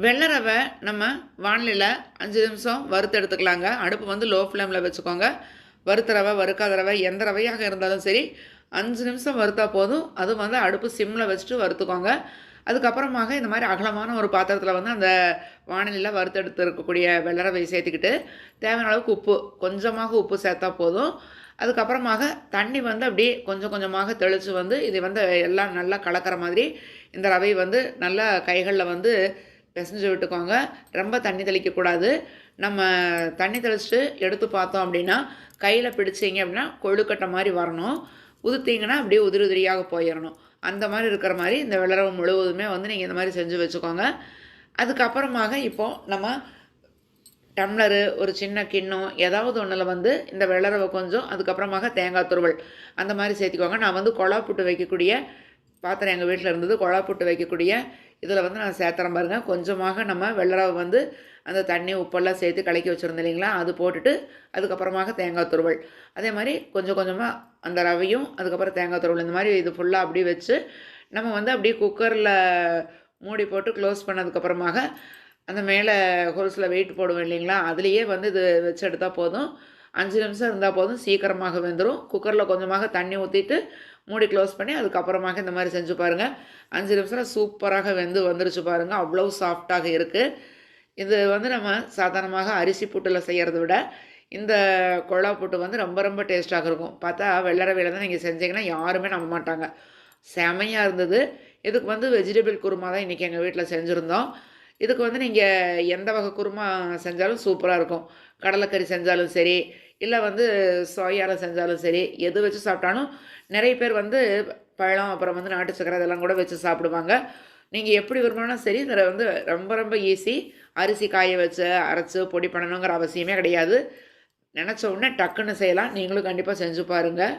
வெள்ளை ரவை நம்ம வாணலியில 5 நிமிஷம் வறுத்து எடுத்துக்கலாங்க. அடுப்பு வந்து லோ ஃப்ளேமில் வச்சுக்கோங்க. வறுத்த ரவை, வறுக்காத ரவை எந்த ரவையாக இருந்தாலும் சரி, 5 நிமிஷம் வறுத்தா போதும். அதுவும் வந்து அடுப்பு சிம்மில் வச்சுட்டு வறுத்துக்கோங்க. அதுக்கப்புறமாக இந்த மாதிரி அகலமான ஒரு பாத்திரத்தில் வந்து அந்த வாணலியில் வறுத்தெடுத்து இருக்கக்கூடிய வெள்ளை ரவையை சேர்த்துக்கிட்டு, தேவையான அளவுக்கு உப்பு, கொஞ்சமாக உப்பு சேர்த்தா போதும். அதுக்கப்புறமாக தண்ணி வந்து அப்படியே கொஞ்சம் கொஞ்சமாக தெளித்து வந்து இதை வந்து எல்லாம் நல்லா கலக்கிற மாதிரி இந்த ரவையை வந்து நல்லா கைகளில் வந்து பிசைஞ்சு விட்டுக்கோங்க. ரொம்ப தண்ணி தெளிக்கக்கூடாது. நம்ம தண்ணி தெளிச்சுட்டு எடுத்து பார்த்தோம் அப்படின்னா, கையில் பிடிச்சிங்க அப்படின்னா கொழுக்கட்டை மாதிரி வரணும். உதுத்தீங்கன்னா அப்படியே உதிரி உதிரியாக போயிடணும். அந்த மாதிரி இருக்கிற மாதிரி இந்த வெள்ளை ரவை முழுவதுமே வந்து நீங்கள் இந்த மாதிரி செஞ்சு வச்சுக்கோங்க. அதுக்கப்புறமாக இப்போது நம்ம டம்ளரு, ஒரு சின்ன கிண்ணம் ஏதாவது ஒன்றில் வந்து இந்த வெள்ளை ரவை கொஞ்சம், அதுக்கப்புறமாக தேங்காய் துருவல் அந்த மாதிரி சேர்த்துக்கோங்க. நான் வந்து கொழா புட்டு வைக்கக்கூடிய பாத்திரம் எங்கள் வீட்டில் இருந்தது. கொழா புட்டு வைக்கக்கூடிய இதில் வந்து நான் சேர்த்துறேன் பாருங்கள். கொஞ்சமாக நம்ம வெள்ளை ரவை வந்து அந்த தண்ணி, உப்பெல்லாம் சேர்த்து கலக்கி வச்சுருந்தோம் இல்லைங்களா, அது போட்டுட்டு அதுக்கப்புறமாக தேங்காய் துருவல். அதே மாதிரி கொஞ்சம் கொஞ்சமாக அந்த ரவையும் அதுக்கப்புறம் தேங்காய் துருவல் இந்த மாதிரி இது ஃபுல்லாக அப்படியே வச்சு நம்ம வந்து அப்படியே குக்கரில் மூடி போட்டு க்ளோஸ் பண்ணதுக்கப்புறமாக அந்த மேலே ஹோல்ஸில் வெயிட் போடுவோம் இல்லைங்களா, அதுலேயே வந்து இது வச்சு எடுத்தால் போதும். 5 நிமிஷம் இருந்தால் போதும், சீக்கிரமாக வெந்துடும். குக்கரில் கொஞ்சமாக தண்ணி ஊற்றிட்டு மூடி க்ளோஸ் பண்ணி அதுக்கப்புறமாக இந்த மாதிரி செஞ்சு பாருங்கள். 5 நிமிஷத்தில் சூப்பராக வந்துருச்சு பாருங்கள். அவ்வளோ சாஃப்டாக இருக்குது. இது வந்து நம்ம சாதாரணமாக அரிசி புட்டில் செய்கிறத விட இந்த கொழா புட்டு வந்து ரொம்ப ரொம்ப டேஸ்ட்டாக இருக்கும். பார்த்தா வெள்ளை ரவையில் தான் நீங்கள் செஞ்சீங்கன்னா யாருமே நம்ப மாட்டாங்க. செமையாக இருந்தது. இதுக்கு வந்து வெஜிடபிள் குருமா தான் இன்றைக்கி எங்கள் வீட்டில் செஞ்சுருந்தோம். இதுக்கு வந்து நீங்கள் எந்த வகை குருமா செஞ்சாலும் சூப்பராக இருக்கும். கடலைக்கறி செஞ்சாலும் சரி, இல்லை வந்து சோயாவில் செஞ்சாலும் சரி, எது வச்சு சாப்பிட்டாலும் நிறைய பேர் வந்து பழம், அப்புறம் வந்து நாட்டு சக்கரை இதெல்லாம் கூட வச்சு சாப்பிடுவாங்க. நீங்கள் எப்படி விரும்பினாலும் சரி, இதில் வந்து ரொம்ப ரொம்ப ஈஸி. அரிசி காய வச்சு அரைச்சி பொடி பண்ணணுங்கிற அவசியமே கிடையாது. நினச்ச உடனே டக்குன்னு செய்யலாம். நீங்களும் கண்டிப்பாக செஞ்சு பாருங்கள்.